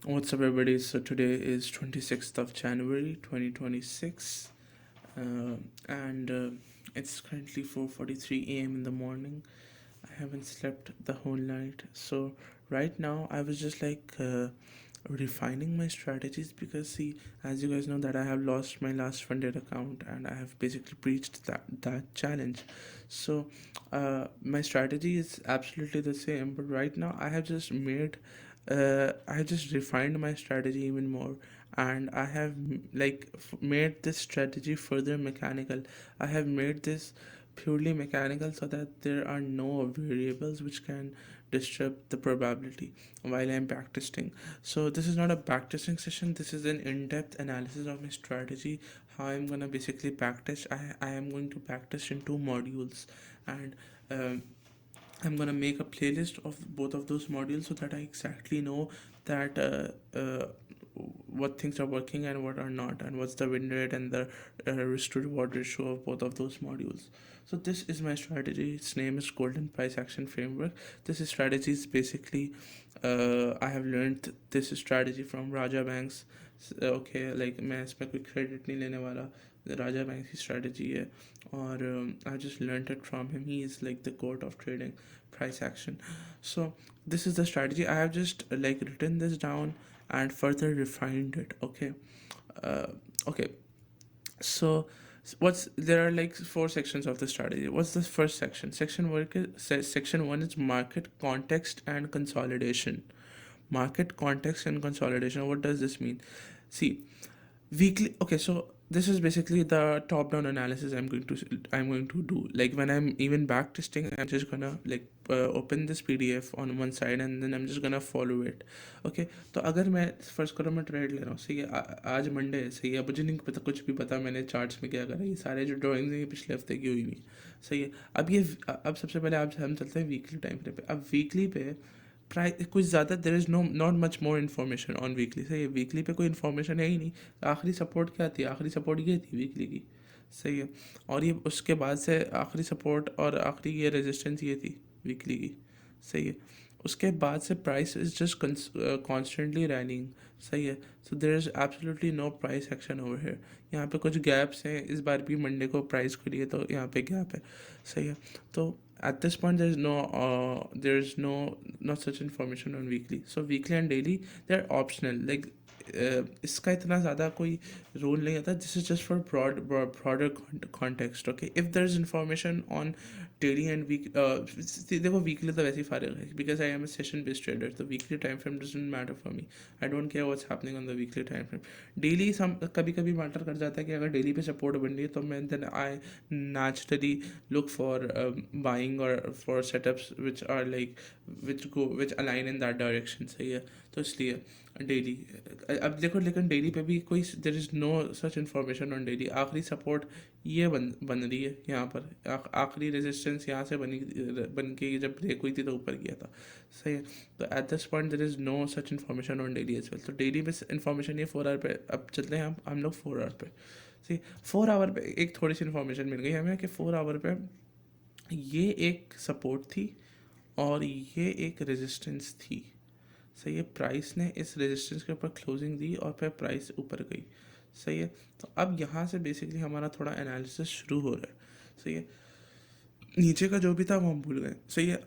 What's up, everybody? So today is 26th of January 2026, and it's currently 4:43 a.m. in the morning. I haven't slept the whole night, so right now I was just refining my strategies because see, as you guys know, that I have lost my last funded account and I have basically breached that challenge. So, my strategy is absolutely the same, but right now I have just refined my strategy even more, and I have made this strategy further mechanical. I have made this purely mechanical so that there are no variables which can disturb the probability while I'm backtesting. So this is not a backtesting session. This is an in-depth analysis of my strategy, how I'm gonna basically backtest. I am going to backtest in two modules, and um, I'm gonna make a playlist of both of those modules so that I exactly know that what things are working and what are not, and what's the win rate and the risk to reward ratio of both of those modules. So this is my strategy. Its name is Golden Price Action Framework. This strategy is basically I have learned this strategy from Raja Banks. Okay like मैं इसमें कोई credit नहीं लेने वाला. राजा bank की strategy है, और I just learn it from him. He is like the court of trading price action. So this is the strategy. I have just written this down and further refined it. Okay. uh, okay. So what's there are like four sections of the strategy. What's the first section? Section 1 is market context and consolidation. Market context and consolidation, what does this mean? See, weekly. Okay, so this is basically the top down analysis I'm going to do. Like when I'm even back testing, I'm just gonna open this PDF on one side and then I'm just gonna follow it. Okay, तो अगर मैं first करो मैं trade ले रहा हूँ, सही है. आज मंडे है, सही है. मुझे नहीं पता, कुछ भी पता मैंने चार्ट्स में क्या करा. ये सारे जो ड्राइंग्स हैं ये पिछले हफ्ते की हुई हुई, सही है. अब सबसे पहले आप हम चलते हैं वीकली टाइम फ्रेम पे. अब वीकली पे प्राइस कुछ ज़्यादा, there is no not much more information on weekly. सही है, वीकली पे कोई इन्फॉर्मेशन है ही नहीं. आखिरी सपोर्ट क्या थी? आखिरी सपोर्ट ये थी वीकली की, सही है. और ये उसके बाद से आखिरी सपोर्ट और आखिरी ये रेजिस्टेंस ये थी वीकली की, सही है. उसके बाद से price is just constantly rallying, सही है. So there is absolutely no price action over here. यहाँ पे कुछ गैप्स हैं. इस बार भी मंडे को प्राइस खुली है तो यहाँ पे गैप है, सही है. तो at this point there is no not such information on weekly. So weekly and daily, they're optional. इसका इतना ज़्यादा कोई रोल नहीं आता. This is just for broader context. Okay, if there is information on daily and week, देखो weekly तो वैसे ही फारिग है because I am a session based trader. तो weekly time frame doesn't matter for me. I don't care what's happening on the weekly time frame. Daily some कभी कभी matter कर जाता है कि अगर डेली पे सपोर्ट बन रही है तो मैं then I naturally look for buying or for setups which are which align in that direction, सही है. तो इसलिए डेली, अब देखो, लेकिन डेली पे भी कोई there is no such information on daily. आखिरी सपोर्ट ये बन रही है यहाँ पर. आखिरी रेजिस्टेंस यहाँ से बन के जब ब्रेक हुई थी तो ऊपर गया था, सही है. तो at this point there is no such information on daily as well. तो डेली में इन्फॉर्मेशन ये 4 आवर पे. अब चलते हैं हम लोग 4 आवर पे. सी 4 आवर पे एक थोड़ी सी इन्फॉर्मेशन मिल गई हमें कि 4 आवर पे ये एक सपोर्ट थी और ये एक रेजिस्टेंस थी, सही है. प्राइस ने इस रेजिस्टेंस के ऊपर क्लोजिंग दी और फिर प्राइस ऊपर गई, सही है. तो अब यहाँ से बेसिकली हमारा थोड़ा एनालिसिस शुरू हो रहा है, सही है. नीचे का जो भी था वो हम भूल गए, सही है.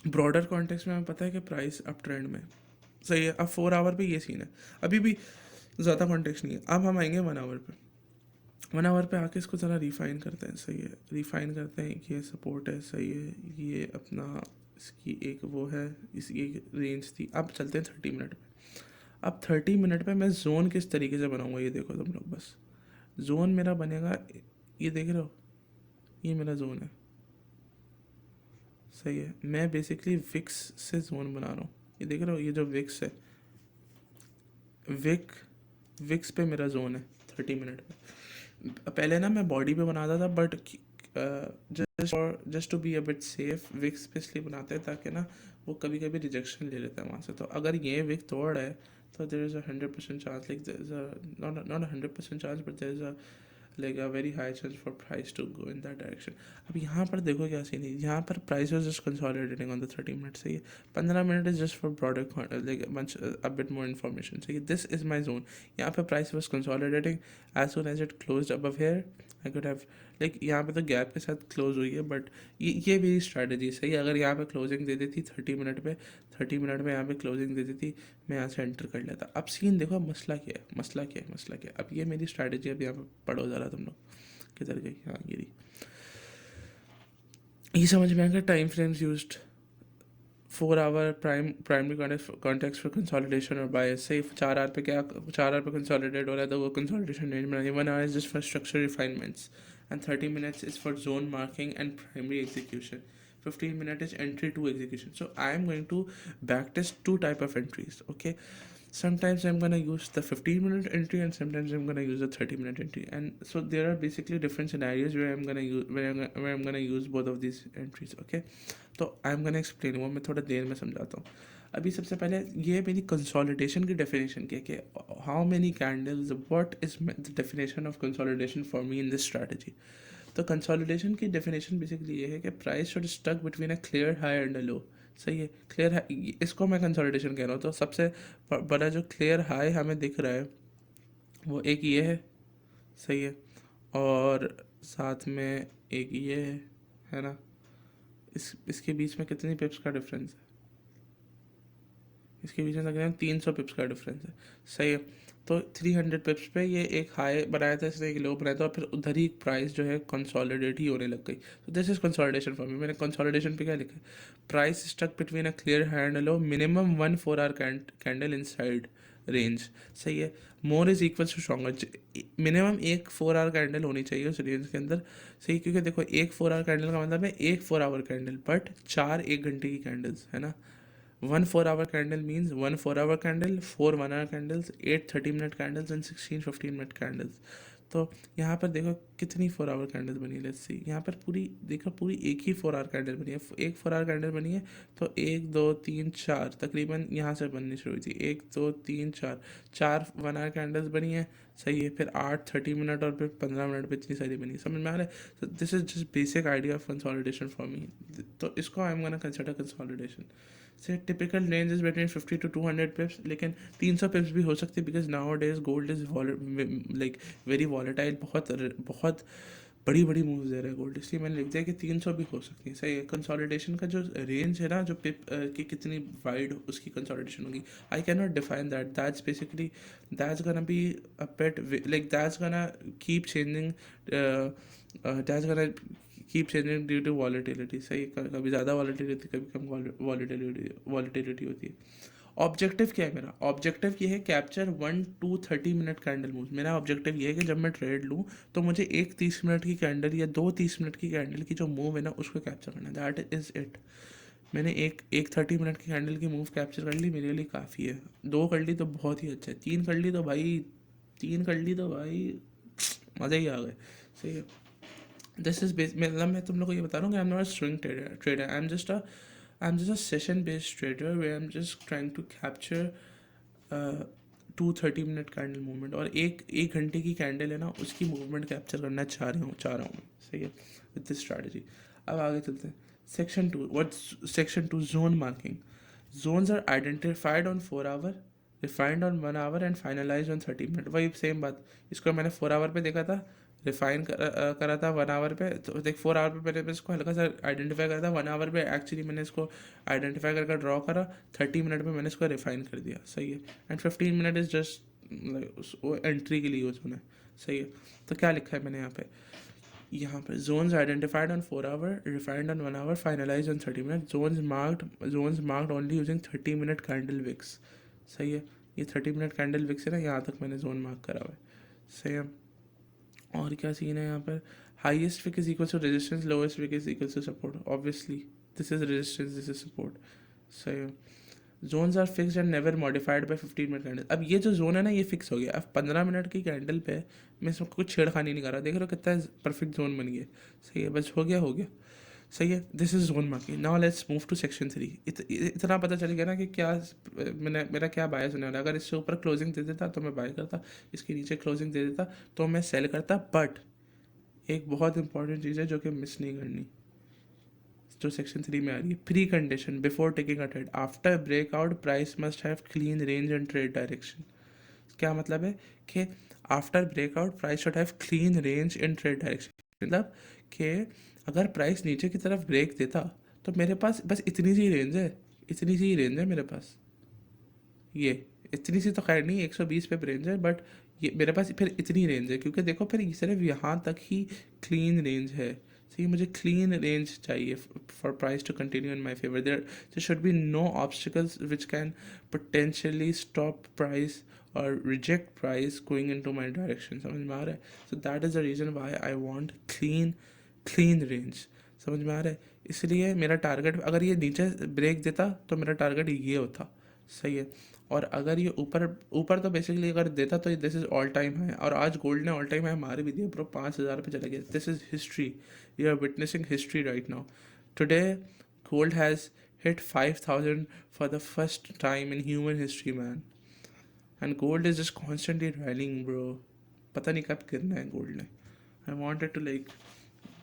ब्रॉडर कॉन्टेक्स्ट में हमें पता है कि प्राइस अप ट्रेंड में, सही है. अब 4 आवर पे ये सीन है. अभी भी ज़्यादा कॉन्टेक्स्ट नहीं है. अब हम आएंगे 1 आवर पे. 1 आवर पे आके इसको ज़रा रिफ़ाइन करते हैं, सही है. रिफ़ाइन करते हैं कि ये सपोर्ट है, सही है. ये अपना इसकी एक वो है, इसकी एक रेंज थी. अब चलते हैं 30 मिनट पे. अब 30 मिनट पे मैं जोन किस तरीके से बनाऊंगा ये देखो तुम लोग. बस जोन मेरा बनेगा, ये देख रहे हो, ये मेरा जोन है, सही है. मैं बेसिकली विक्स से जोन बना रहा हूँ. ये देख रहे हो, ये जो विक्स है, विक विक्स पे मेरा जोन है 30 मिनट पे. पहले ना मैं बॉडी पे बनाता था, but just to be a bit safe wicks पे इसलिए बनाते हैं ताकि ना वो कभी कभी रिजेक्शन ले लेता है वहाँ से. तो अगर ये विक तोड़ है तो there is 100% chance, like there is not 100% chance, but there is like a very high chance for price to go in that direction. अब यहाँ पर देखो क्या सीन है, यहाँ पर price was just consolidating on the 30 minute. सही है, 15 minute is just for broader like much a bit more information. सही है, दिस इज माई जोन. यहाँ पे price was consolidating. As soon as it close above here I could have like, यहाँ पे तो gap के साथ क्लोज हुई है, बट ये मेरी स्ट्रैटेजी. सही है, अगर यहाँ पे क्लोजिंग दे देती 30 मिनट पे, 30 मिनट में यहाँ पे क्लोजिंग दे देती, मैं यहाँ से एंटर कर लेता. अब सीन देखो, अब मसला क्या है, मसला क्या है, मसला क्या है. अब ये मेरी स्ट्रैटेजी. अब यहाँ पे पढ़ो ज़रा तुम लोग, किधर गई, हाँ गिरी. ये समझ में आएगा. Time frames used 4 hour primary context for consolidation और बायस. सही, 4 आवर पे क्या, 4 आवर पे कंसोलिडेट हो रहा है तो वो कंसोलिडेशन रेंज बनाइए. 1 our is just for structure refinements and 30 minutes is for zone marking and primary execution. 15 minute is entry to execution. So I am going to backtest two type of entries. Okay, sometimes I'm gonna use the 15-minute entry and sometimes I'm gonna use the 30-minute entry. And so there are basically different scenarios where I'm gonna use where I'm gonna use both of these entries. Okay, तो I'm gonna explain वो मैं थोड़ा देर में समझाता हूँ. अभी सबसे पहले ये मेरी कंसोलिडेशन की डेफिनेशन क्या है कि how many candles, what is the definition of consolidation for me in this strategy. तो कंसोलिडेशन की डेफिनेशन बेसिकली ये है कि price should stuck between a clear high and a low. सही है, क्लियर हाई, इसको मैं कंसोलिडेशन कह रहा हूँ. तो सबसे बड़ा जो क्लियर हाई हमें दिख रहा है वो एक ये है. सही है, और साथ में एक ये है ना. इसके बीच में कितनी पिप्स का डिफरेंस है, इसके बीच में तकरीबन 300 पिप्स का डिफरेंस है. सही है, तो 300 पिप्स पे ये एक हाई बनाया था, इसने एक लो बनाया था, और फिर उधर ही प्राइस जो है कंसोलिडेट ही होने लग गई. तो this is consolidation for me. मैंने कंसोलिडेशन पे क्या लिखा है, price stuck between a clear high and low, minimum 1 4 hour candle inside range. सही है, more is equal to stronger. Minimum एक 4 आवर कैंडल होनी चाहिए उस रेंज के अंदर. सही, क्योंकि देखो एक 4 आवर कैंडल का मतलब है एक 4 आवर कैंडल, बट 4 1 घंटे की कैंडल्स है ना. 1 4 hour candle means 1 4 hour candle, 4 1 hour candles, 8 30 minute candles and 16 15 minute candles. तो यहाँ पर देखो कितनी 4 आवर कैंडल बनी है. लेट्स सी, यहाँ पर पूरी देखो, पूरी एक ही 4 आवर कैंडल बनी है. एक 4 आवर कैंडल बनी है, तो 1 2 3 4 तकरीबन यहाँ से बननी शुरू हुई थी. 1 2 3 4, 4 1 आवर कैंडल्स बनी है. सही है, फिर 8 30 मिनट और फिर 15 मिनट पे इतनी सारी बनी. समझ में आ रहा है. तो this is just basic idea of consolidation for me. तो इसको I am gonna consider consolidation. So typical range is between 50 to 200 pips, लेकिन 300 पिप्स भी हो सकती है, because nowadays gold is like very volatile. बहुत बहुत बड़ी बड़ी मूव्स दे रहा है गोल्ड, इसलिए मैंने लिख दिया कि 300 भी हो सकती है. सही है, कंसोलिडेशन का जो रेंज है ना, जो पिप की कितनी वाइड उसकी कंसोलिडेशन होगी, I can not define that. That's basically that's gonna be a pet, like that's gonna keep changing, that's gonna keep changing due to volatility. सही, कभी ज़्यादा वॉलिटिलिटी, कभी कम वॉलिटिलिटी होती है. ऑब्जेक्टिव क्या है मेरा, ऑब्जेक्टिव ये है कैप्चर 1 2 30 मिनट कैंडल मूव. मेरा ऑब्जेक्टिव ये है कि जब मैं ट्रेड लूँ तो मुझे एक 30 मिनट की कैंडल या 2 30 मिनट की कैंडल की जो मूव है ना उसको कैप्चर करना है. That is it. मैंने एक 30 मिनट की कैंडल की मूव कैप्चर कर ली, मेरे लिए काफ़ी है. 2 कर ली तो बहुत ही अच्छा है. 3 कर ली तो भाई, 3 कर ली तो भाई मज़ा ही आ गए. सही है, दिस इज बेस, मतलब मैं तुम लोग को ये बता रहा हूँ कि I am not swing trader, I am just a session based trader way I am just trying to capture 2 30 minute candle movement, और एक घंटे की कैंडल है ना उसकी मूवमेंट कैप्चर करना चाह रहा हूँ मैं. सही है, विद दिस स्ट्रैटेजी. अब आगे चलते हैं. Section 2, section 2 zone marking. Zones are identified on 4 hour, refined on 1 hour and finalize on 30 minute. वही सेम बात, इसको मैंने 4 आवर पे देखा था, रिफाइन करा था 1 आवर पे. तो देख 4 आवर पे मैंने इसको हल्का सा आइडेंटिफाई करा था, 1 आवर पे एक्चुअली मैंने इसको आइडेंटिफाई करके ड्रॉ करा, 30 मिनट में मैंने इसको रिफाइन कर दिया. सही है, एंड 15 मिनट इज़ जस्ट वो एंट्री के लिए यूज़ होना है. सही है, तो क्या लिखा है मैंने यहाँ पे zones identified on 4 hour, refined on 1 hour, finalize on 30 minute. Zones marked only using 30 minute candle wicks. सही है, ये 30 मिनट कैंडल विक्स है ना, यहाँ तक मैंने जोन मार्क करा हुआ है. सही है, और क्या सीन है यहाँ पर. Highest wick is equal to resistance, lowest wick is equal to support. Obviously this is resistance, this is support. सही है, zones are fixed and never modified by 15 minute candle. अब ये जो जोन है ना ये फिक्स हो गया. अब 15 मिनट की कैंडल पे मैं इसमें कुछ छेड़खानी नहीं कर रहा. देख रहे हो कितना परफेक्ट जोन बन गया. सही है, बस हो गया. सही है, this is zone marking. Now let's move to section 3। इतना पता चल गया ना कि क्या मेरा क्या बायस होने वाला है। अगर इससे ऊपर क्लोजिंग दे देता तो मैं बाय करता, इसके नीचे क्लोजिंग दे देता तो मैं सेल करता। बट एक बहुत इंपॉर्टेंट चीज़ है जो कि मिस नहीं करनी, जो सेक्शन 3 में आ रही है, pre condition before taking a trade. After breakout price must have clean range and trade direction. क्या मतलब है कि after breakout price should have clean range in trade direction. मतलब कि अगर प्राइस नीचे की तरफ ब्रेक देता तो मेरे पास बस इतनी सी रेंज है, इतनी सी रेंज है मेरे पास। ये इतनी सी तो खैर नहीं, 120 पे रेंज है, बट ये मेरे पास फिर इतनी रेंज है क्योंकि देखो फिर सिर्फ यहाँ तक ही क्लीन रेंज है। सही, मुझे क्लीन रेंज चाहिए for price to continue in my favour. There should be no obstacles which can potentially stop price और reject price going in to my direction. समझ में आ रहा है? So that is the reason why I want clean clean range. समझ में आ रहा है? इसलिए मेरा टारगेट, अगर ये नीचे ब्रेक देता तो मेरा टारगेट ये होता। सही है। और अगर ये ऊपर ऊपर तो बेसिकली अगर देता तो दिस इज़ ऑल टाइम है। और आज गोल्ड ने ऑल टाइम है मार भी दिया ब्रो, 5,000 पे चला गया। This is history, you are witnessing history right now. Today gold has hit 5,000 for the first time in human history, man. And gold is just constantly rallying, bro. पता नहीं कब गिरना है गोल्ड ने। I wanted to like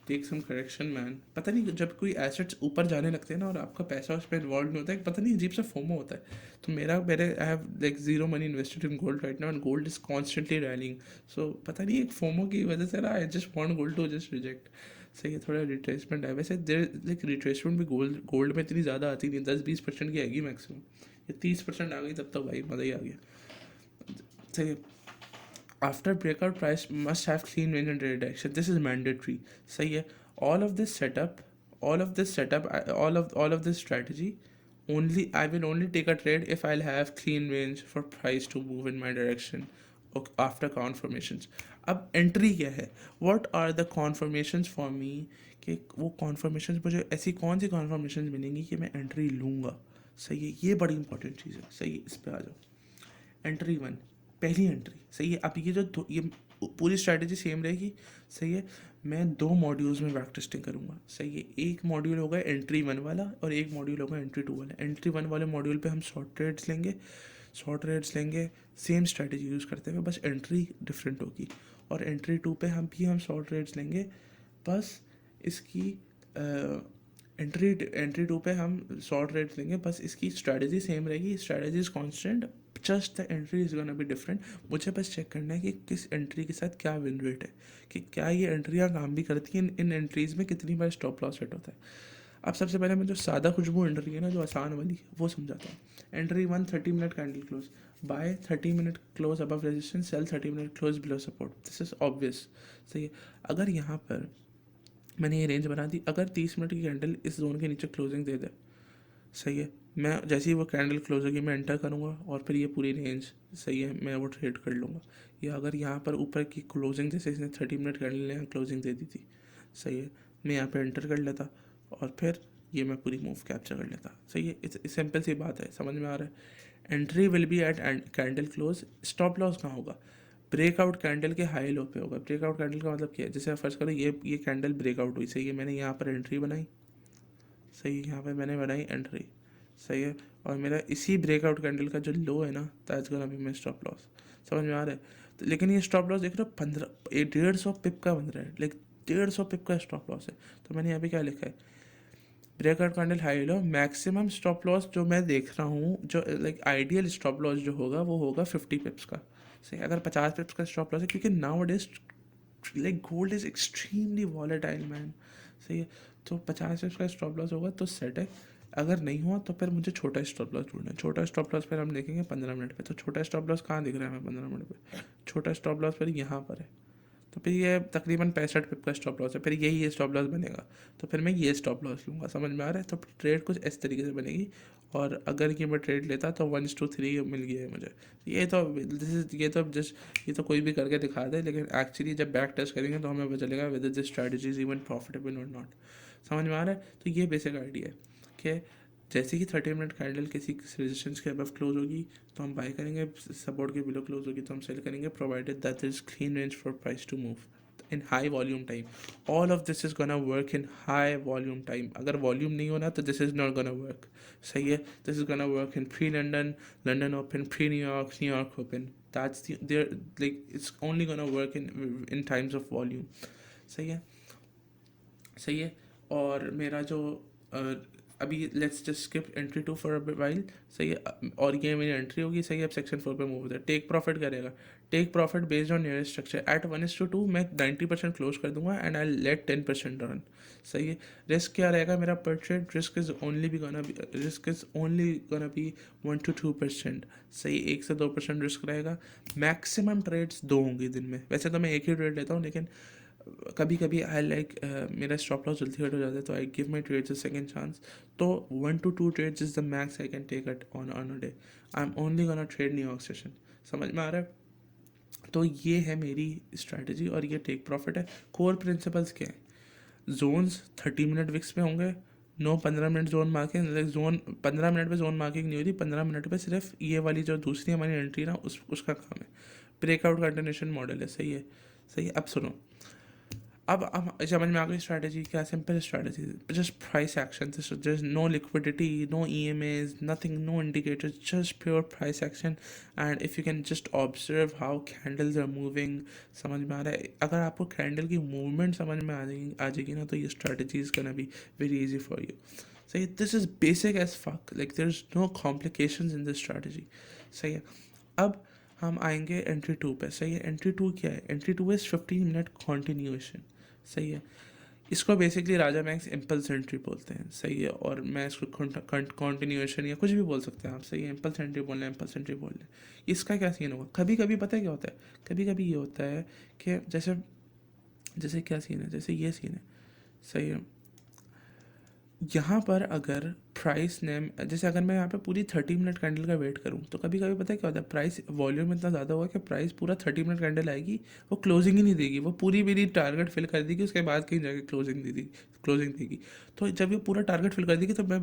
take some correction man. पता नहीं जब कोई एसेट्स ऊपर जाने लगते हैं ना और आपका पैसा उसमें इन्वॉल्व नहीं होता है, पता नहीं अजीब सा फोमो होता है। तो मेरे I have like zero money invested in gold right now and gold is constantly rallying. So पता नहीं एक फोमो की वजह से ना I just want gold to just reject. सही है, थोड़ा रिट्रेसमेंट है वैसे। देर लाइक रिट्रेसमेंट भी गोल्ड में इतनी ज़्यादा आती नहीं, 10-20% की आएगी मैक्सिमम। ये 30% आ गई तब तो भाई मज़ा ही आ गया। सही है। After breakout price must have clean range and trade direction. This is mandatory. सही है। All of this setup, all of this strategy, only I will only take a trade if I'll have clean range for price to move in my direction after confirmations. अब entry क्या है? What are the confirmations for me? कि वो confirmations मुझे ऐसी कौन सी confirmations मिलेंगी कि मैं एंट्री लूँगा। सही है, ये बड़ी इंपॉर्टेंट चीज़ है। सही है, इस पे आ जाओ। एंट्री 1, पहली एंट्री। सही है। अब ये पूरी स्ट्रैटेजी सेम रहेगी। सही है। मैं 2 मॉड्यूल्स में बैक टेस्टिंग करूँगा। सही है। एक मॉड्यूल होगा एंट्री 1 वाला और एक मॉड्यूल होगा एंट्री 2 वाला। एंट्री 1 वाले मॉड्यूल पे हम शॉर्ट ट्रेड्स लेंगे सेम स्ट्रैटेजी यूज़ करते हुए, बस एंट्री डिफरेंट होगी। और एंट्री 2 पे हम शॉर्ट ट्रेड्स लेंगे, बस इसकी एंट्री 2 पे हम शॉर्ट रेट्स लेंगे, बस इसकी स्ट्रैटेजी सेम रहेगी। Strategy is constant, just the entry is gonna be different. मुझे बस चेक करना है कि किस एंट्री के साथ क्या विन रेट है, कि क्या ये एंट्रियाँ काम भी करती हैं, इन एंट्रीज़ में कितनी बार स्टॉप लॉस सेट होता है। अब सबसे पहले मैं जो सादा खुशबू एंट्री है ना, जो आसान वाली, वो समझाता हूँ। Entry 1, 30 minute candle close, buy 30 minute close above resistance, sell 30 minute close below support. This is obvious. सही है। अगर यहाँ पर मैंने ये रेंज बना दी, अगर 30 मिनट की कैंडल इस जोन के नीचे क्लोजिंग दे दे, सही है, मैं जैसे ही वो कैंडल क्लोज होगी मैं एंटर करूँगा और फिर ये पूरी रेंज, सही है, मैं वो ट्रेड कर लूँगा। या अगर यहाँ पर ऊपर की क्लोजिंग, जैसे इसने 30 मिनट कैंडल ने यहाँ क्लोजिंग दे दी थी, सही है, मैं यहाँ पे एंटर कर लेता और फिर ये मैं पूरी मूव कैप्चर कर लेता। सही है। इस सिंपल सी बात है, समझ में आ रहा है? Entry will be at candle close. Stop loss कहाँ होगा? ब्रेकआउट कैंडल के हाई लो पे होगा। ब्रेकआउट कैंडल का मतलब क्या है? जैसे फर्स्ट करो ये कैंडल ब्रेकआउट हुई, सही है, मैंने यहाँ पर एंट्री बनाई, सही है, यहाँ पे मैंने बनाई एंट्री, सही है, और मेरा इसी ब्रेकआउट कैंडल का जो लो है ना, that's gonna be my stop loss. समझ में आ रहा है? तो लेकिन ये स्टॉप लॉस देख रहे हो, 150 पिप का बन रहा है, लाइक 150 पिप का स्टॉप लॉस है। तो मैंने यहाँ पे क्या लिखा है? Breakout candle high low, maximum stop loss जो मैं देख रहा हूँ, जो लाइक आइडियल स्टॉप लॉस जो होगा वो होगा 50 पिप्स का। सही, अगर 50 पिप्स का स्टॉप लॉस है, क्योंकि now days like gold is extremely volatile man. सही है। तो 50 का स्टॉप लॉस होगा तो सेट है। अगर नहीं हुआ तो फिर मुझे छोटा स्टॉप लॉस ढूंढना है। छोटा स्टॉप लॉस फिर हम देखेंगे 15 मिनट पे। तो छोटा स्टॉप लॉस कहाँ दिख रहा है हमें 15 मिनट पे? छोटा स्टॉप लॉस फिर यहाँ पर है। तो फिर ये तकरीबन 65 पिप का स्टॉप लॉस है, फिर यही ये स्टॉप लॉस बनेगा। तो फिर मैं ये स्टॉप लॉस लूँगा। समझ में आ रहा है? तो ट्रेड कुछ इस तरीके से बनेगी। और अगर ये मैं ट्रेड लेता तो 1:3 मिल गया है मुझे। ये तो कोई भी करके दिखा दे, लेकिन एक्चुअली जब बैक टेस्ट करेंगे तो हमें पता चलेगा whether this strategy is even profitable और नॉट। समझ में आ रहा है? तो ये बेसिक आइडिया है कि जैसे ही 30 मिनट कैंडल किसी रेजिस्टेंस के अबव क्लोज होगी तो हम बाय करेंगे, सपोर्ट के बिलो क्लोज होगी तो हम सेल करेंगे, provided that is clean range for price to move. in high volume time. All of this is gonna work in high volume time. अगर volume नहीं होना तो this is not gonna work. सही है. This is gonna work in pre-London, London Open, pre-New York, New York Open. That's they're like it's only gonna work in times of volume. सही है. सही है. और मेरा जो अभी let's just skip entry 2 for a while. सही है. और ये मेरी एंट्री होगी. सही है. अब सेक्शन 4 पे मूव होता है. टेक प्रॉफिट करेगा. Take profit based on nearest structure at 1:2 मैं 90% क्लोज कर दूंगा एंड आई लेट 10% रन. सही है. रिस्क क्या रहेगा मेरा पर trade? Risk is only gonna be 1 to 2%. सही. 1 से 2% रिस्क रहेगा. मैक्सिमम ट्रेड्स 2 होंगी दिन में. वैसे तो मैं एक ही ट्रेड लेता हूँ, लेकिन कभी कभी आई लाइक मेरा स्टॉप लॉस जल्दी हट हो जाता है, तो I give my trades a second chance. तो 1 to 2 trades is the max I can take it on a day. I am only gonna trade New York session. समझ में आ रहा है? तो ये है मेरी स्ट्रैटेजी और ये टेक प्रॉफिट है. कोर प्रिंसिपल्स क्या है? जोन्स 30 मिनट विक्स पे होंगे. No 15 minute zone marking. Like zone 15 minute पे जोन मार्किंग नहीं होती. 15 मिनट पे सिर्फ ये वाली जो दूसरी हमारी एंट्री ना उसका काम है. ब्रेकआउट कंटिन्यूशन मॉडल है. सही है. सही है. अब सुनो. अब समझ में आ गई स्ट्रैटेजी क्या? Simple strategy. Just price action. Just no liquidity, no EMAs, nothing, no indicators, just pure price action. And if you can just observe how candles are moving. समझ में आ रहा है? अगर आपको कैंडल की मूवमेंट समझ में आ जाएगी ना, तो ये strategy is can be very easy for you. सही. This is basic as fuck. Like there is no complications in this strategy. सही है. अब हम आएंगे एंट्री 2 पे. सही है. एंट्री 2 क्या है? Entry 2 is 15 minute continuation. सही है. इसको बेसिकली राजा मैक्स इम्पल्स एंट्री बोलते हैं. सही है. और मैं इसको कॉन्टिन्यूएशन या कुछ भी बोल सकते हैं आप. सही है. इम्पल्स एंट्री बोल रहे हैं, इम्पल्स एंट्री बोल रहे हैं. इसका क्या सीन होगा? कभी कभी पता है क्या होता है? कभी कभी ये होता है कि जैसे जैसे क्या सीन है? जैसे ये सीन है. सही है. यहाँ पर अगर प्राइस ने, जैसे अगर मैं यहाँ पे पूरी 30 मिनट कैंडल का वेट करूँ, तो कभी कभी पता है क्या होता है? प्राइस वॉल्यूम इतना ज़्यादा होगा कि प्राइस पूरा 30 मिनट कैंडल आएगी, वो क्लोजिंग ही नहीं देगी. वो पूरी मेरी टारगेट फिल कर देगी, उसके बाद कहीं जाके क्लोजिंग देगी. तो जब ये पूरा टारगेट फिल कर देगी, तो मैं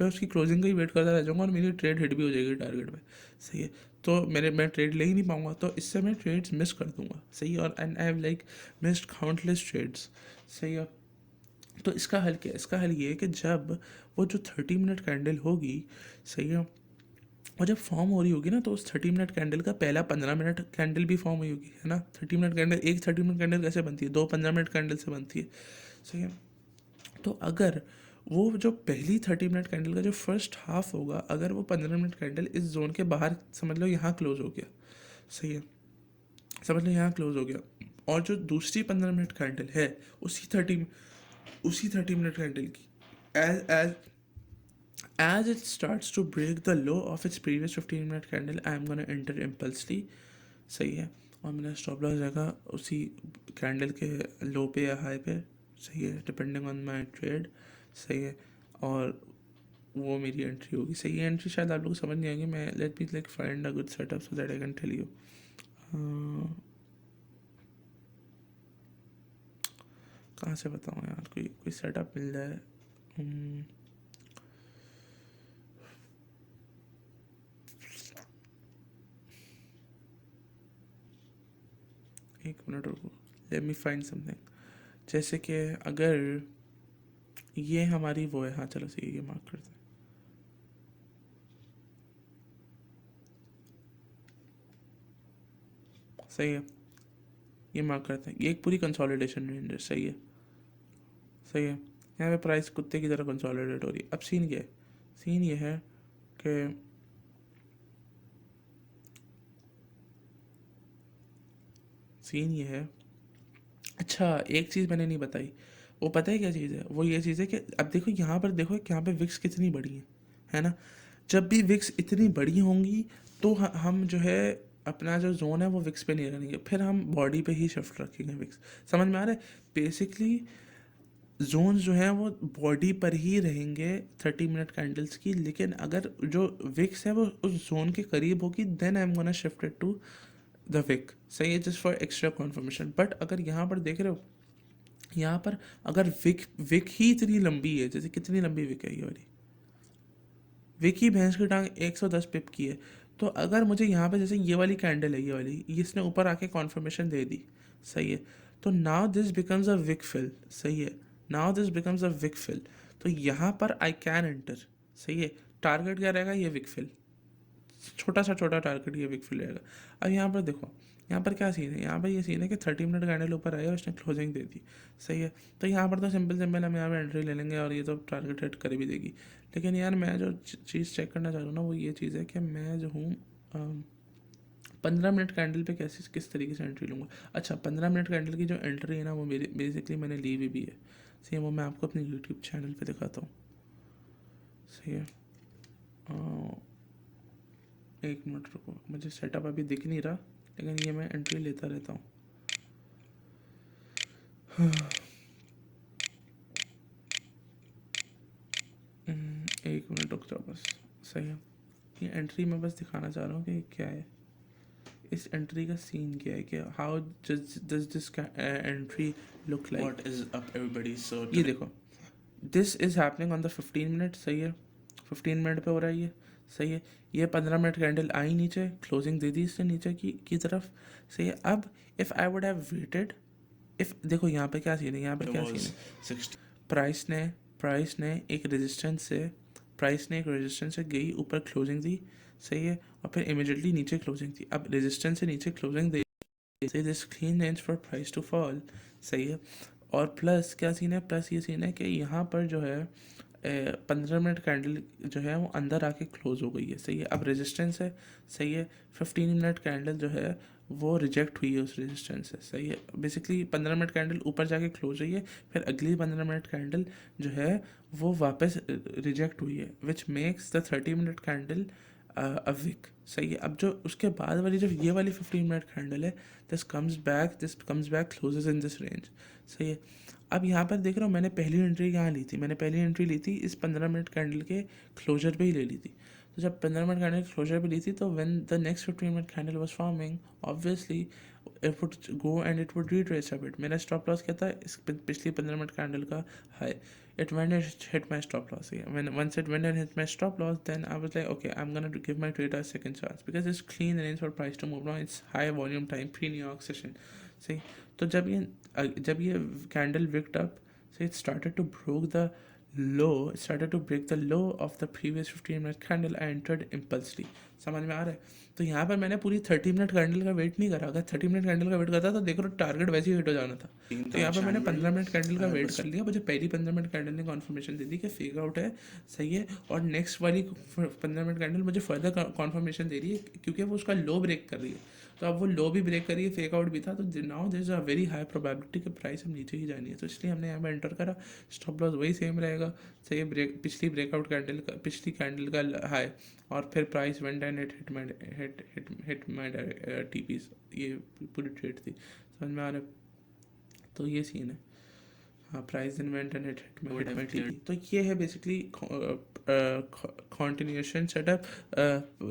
उसकी क्लोजिंग का ही वेट करता रह जाऊँगा और मेरी ट्रेड हिट भी हो जाएगी टारगेट में. सही है. तो मैं ट्रेड ले ही नहीं पाऊँगा, तो इससे मैं ट्रेड्स मिस कर दूँगा. सही है. और and I have like missed countless trades. सही है. तो इसका हल क्या है? इसका हल ये है कि जब वो जो 30 मिनट कैंडल होगी, सही है, और जब फॉर्म हो रही होगी ना, तो उस 30 मिनट कैंडल का पहला 15 मिनट कैंडल भी फॉर्म हुई होगी, है ना. 30 मिनट कैंडल, एक 30 मिनट कैंडल कैसे बनती है? 2 15 मिनट कैंडल से बनती है. सही है. तो अगर वो जो पहली 30 मिनट कैंडल का जो फर्स्ट हाफ होगा, अगर वो 15 मिनट कैंडल इस जोन के बाहर, समझ लो यहाँ क्लोज हो गया. सही है. समझ लो यहाँ क्लोज हो गया, और जो दूसरी 15 मिनट कैंडल है उसी 30 मिनट कैंडल की, as as as it starts to break the low of its previous 15 minute candle, I am gonna enter impulsively. सही है. और मेरा स्टॉप लॉस जाएगा उसी कैंडल के लो पे या हाई पे. सही है. Depending on my trade. सही है. और वो मेरी एंट्री होगी. सही है. एंट्री शायद आप लोग समझ नहीं आएंगे. मैं let me like find a good setup so that I can tell you. कहाँ से बताऊँ यार? कोई सेटअप मिल जाए. एक मिनट रुको. Let me find something. जैसे कि अगर ये हमारी वो है. हाँ चलो सही है. ये मार्क करते हैं. सही है. ये मार्क करते हैं. ये एक पूरी कंसोलिडेशन रेंज है. सही है. सही है. यहाँ पे प्राइस कुत्ते की तरह कंसोलिडेट हो रही है. अब सीन क्या है? सीन ये है कि सीन ये है. अच्छा, एक चीज़ मैंने नहीं बताई. वो पता है क्या चीज़ है? वो ये चीज़ है कि अब देखो यहाँ पर, देखो यहाँ पे विक्स कितनी बड़ी है ना. जब भी विक्स इतनी बड़ी होंगी, तो हम जो है अपना जो जोन है वो विक्स पे नहीं रहेंगे, फिर हम बॉडी पे ही शिफ्ट रखेंगे विक्स. समझ में आ रहा है? बेसिकली जोन्स जो हैं वो बॉडी पर ही रहेंगे 30 मिनट कैंडल्स की, लेकिन अगर जो विक्स है वो उस जोन के करीब होगी, then I am gonna shift it to the wick. सही है. Just for extra confirmation. But अगर यहाँ पर देख रहे हो, यहाँ पर अगर विक ही इतनी लंबी है, जैसे कितनी लंबी विक है ये वाली विक ही, भैंस की टांग 110 पिप की है. तो अगर मुझे यहाँ पे जैसे ये वाली कैंडल है, ये वाली, इसने ऊपर आके कॉन्फर्मेशन दे दी. सही है. तो now this becomes a wick fill, सही है, now this becomes a wick fill. तो यहाँ पर आई कैन एंटर, सही है, टारगेट क्या रहेगा, ये विक फिल, छोटा टारगेट ये विक फिल रहेगा। अब यहाँ पर देखो, यहाँ पर क्या सीन है, यहाँ पर ये सीन है कि 30 मिनट कैंडल ऊपर आया, उसने क्लोजिंग दे दी, सही है। तो यहाँ पर तो सिंपल सिंपल हम यहाँ पर एंट्री ले लेंगे और ये तो टारगेट हिट कर भी देगी। लेकिन यार मैं जो चीज़ चेक करना चाह रहा हूँ ना, वो ये चीज़ है कि मैं जो हूँ 15 मिनट कैंडल पे कैसे किस तरीके से एंट्री लूँगा। अच्छा, 15 मिनट कैंडल की जो एंट्री है ना, वो मेरी बेसिकली मैंने ली हुई भी है, सही है, वो मैं आपको अपने यूट्यूब चैनल पे दिखाता हूँ, सही है। एक मिनट रुको, मुझे सेटअप अभी दिख नहीं रहा, लेकिन ये मैं एंट्री लेता रहता हूँ। एक मिनट रुक जाओ बस, सही है। ये एंट्री मैं बस दिखाना चाह रहा हूँ कि क्या है, इस एंट्री का सीन क्या है, कि how does this entry look like. What is up, everybody? So ये देखो, this is happening on the 15 minute, सही है, 15 मिनट पे हो रहा है ये, सही है। ये 15 मिनट कैंडल आई नीचे, क्लोजिंग दे दी इससे नीचे की तरफ, सही है। अब if I would have waited, if देखो यहाँ पे क्या सीन है, यहाँ पे there क्या सीन was है, 60. प्राइस ने एक रेजिस्टेंस से गई ऊपर, क्लोजिंग दी, सही है, और फिर इमिडिएटली नीचे क्लोजिंग दी। अब रेजिस्टेंस से नीचे क्लोजिंग दी, this clean range for price to fall, सही है। और प्लस क्या सीन है, प्लस ये सीन है कि यहाँ पर जो है 15 मिनट कैंडल जो है वो अंदर आके क्लोज हो गई है, सही है। अब रेजिस्टेंस है, सही है, 15 मिनट कैंडल जो है वो रिजेक्ट हुई है उस रेजिस्टेंस से, सही है। बेसिकली 15 मिनट कैंडल ऊपर जाके क्लोज हुई है, फिर अगली 15 मिनट कैंडल जो है वो वापस रिजेक्ट हुई है, which makes the 30 minute candle a week, सही है। अब जो उसके बाद वाली जो ये वाली 15 मिनट कैंडल है, this comes back closes in this range, सही है। अब यहाँ पर देख रहा हूँ, मैंने पहली एंट्री यहाँ ली थी, मैंने पहली एंट्री ली थी इस 15 मिनट कैंडल के क्लोजर पे ही ले ली थी। तो जब 15 मिनट कैंडल क्लोजर पे ली थी, तो when the next 15 minute candle was forming, obviously it would go and it would retrace a bit. मेरा स्टॉप लॉस क्या था, इस पिछली 15 मिनट कैंडल का high, it went and hit my stop loss. Yeah, once it went and hit my stop loss, then I was like, okay, I'm gonna give my trader a second chance because it's clean range for price to move now. It's high volume time, pre-New York session. See, तो जब ये candle wicked up, so it started to broke the low, it started to break the low of the previous 15 minute candle. I entered impulsively. समझ में आ रहा है। तो यहाँ पर मैंने पूरी 30 मिनट कैंडल का वेट नहीं करा, अगर 30 मिनट कैंडल का वेट करता तो देखो टारगेट वैसे ही हिट हो जाना था। तो यहाँ पर मैंने 15 मिनट कैंडल का वेट कर लिया, मुझे पहली 15 मिनट कैंडल ने कॉन्फर्मेशन दे दी कि फेक आउट है, सही है। और नेक्स्ट वाली 15 मिनट कैंडल मुझे फर्दर कॉन्फर्मेशन दे रही है क्योंकि वो उसका लो ब्रेक कर रही है। तो अब वो लो भी ब्रेक करिए, फेक आउट भी था, तो now there is a very high probability कि प्राइस हम नीचे ही जानी है। तो इसलिए हमने यहाँ पर एंटर करा, स्टॉप लॉस वही सेम रहेगा, सही है। पिछली ब्रेकआउट कैंडल का, पिछली कैंडल का हाई, और फिर प्राइस वेंट एंड हिट माई टीपीस, ये पूरी ट्रेड थी, समझ में आ रहा है। तो ये सीन है, हाँ, price in went and hit my TP. तो ये है बेसिकली कॉन्टिन्यूशन सेटअप,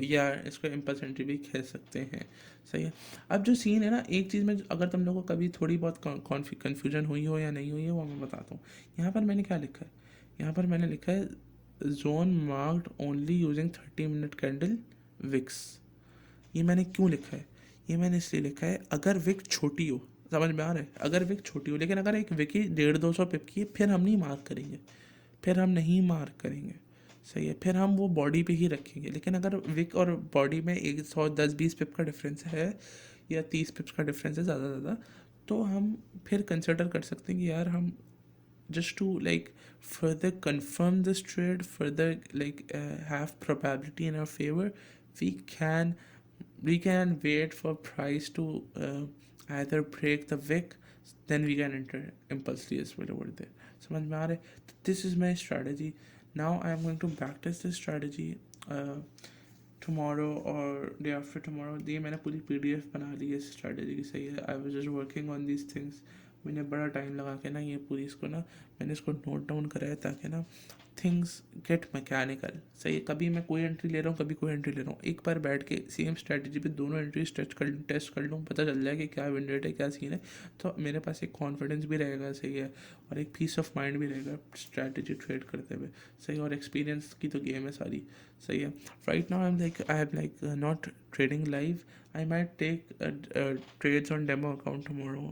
या इसको इम्पल्स एंट्री भी कह सकते हैं, सही है। अब जो सीन है ना, एक चीज़ में अगर तुम लोगों को कभी थोड़ी बहुत कन्फ्यूजन हुई हो या नहीं हुई है, वो मैं बताता हूँ। यहाँ पर मैंने क्या लिखा है, यहाँ पर मैंने लिखा है zone marked only using 30 minute candle wicks. ये मैंने क्यों लिखा है, ये मैंने इसलिए लिखा है, अगर विक छोटी हो, समझ में आ रहा है, अगर विक छोटी हो, लेकिन अगर एक विक ही 150-200 पिप की है, फिर हम नहीं मार्क करेंगे, सही है, फिर हम वो बॉडी पे ही रखेंगे। लेकिन अगर विक और बॉडी में 110-20 पिप का डिफरेंस है, या 30 पिप्स का डिफरेंस है ज़्यादा, तो हम फिर कंसिडर कर सकते हैं कि यार हम just to like further confirm this trade, further like have probability in our favor, we can wait for price to either break the wick, then we can enter impulsively as well over there, समझ में आ रहा है। this is my strategy. Now I am going to practice this strategy tomorrow or day after tomorrow। ये मैंने पूरी PDF बना ली है इस स्ट्रैटेजी की, सही है। I was just working on these things, मैंने बड़ा टाइम लगा के ना ये पूरी इसको ना मैंने इसको नोट डाउन कराया, ताकि ना थिंग्स गेट मैकेनिकल, सही है। कभी मैं कोई एंट्री ले रहा हूँ, कभी कोई एंट्री ले रहा हूँ, एक बार बैठ के सेम स्ट्रैटेजी पे दोनों एंट्रीज टेस्ट कर लूँ, पता चल जाए कि क्या विन रेट है, क्या सीन है। तो मेरे पास एक कॉन्फिडेंस भी रहेगा, सही है, और एक पीस ऑफ माइंड भी रहेगा स्ट्रैटेजी ट्रेड करते हुए, सही। और एक्सपीरियंस की तो गेम है सारी, सही है। Right now I am like, I have like not trading live. I might take trades on demo account tomorrow.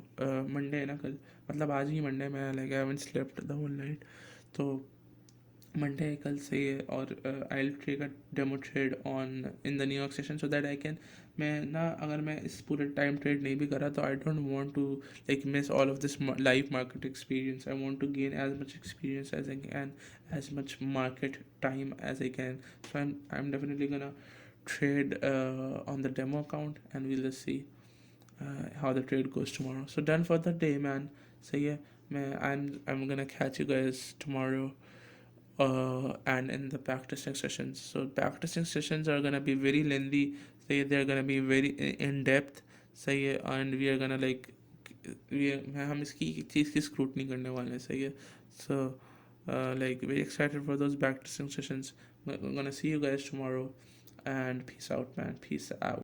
Monday है ना कल, मतलब आज ही Monday, मैं like I haven't slept the whole night. तो मंडे कल से है, और I will take a demo trade on in the New York session, so that I can, मैं ना अगर मैं इस पूरे टाइम ट्रेड नहीं भी करा तो I don't want to like miss all of this live market experience. I want to gain as much experience as I can, as much market time as I can. So I am definitely gonna trade on the demo account, and we'll just see how the trade goes tomorrow. So done for the day, man. So yeah, man, I'm gonna catch you guys tomorrow, and in the practicing sessions. So practicing sessions are gonna be very lengthy. Say they're gonna be very in depth. Say, and we are gonna like हम इसकी चीज़ की scrutiny करने वाले हैं. सही है. So like very excited for those practicing sessions. I'm gonna see you guys tomorrow, and peace out, man. Peace out.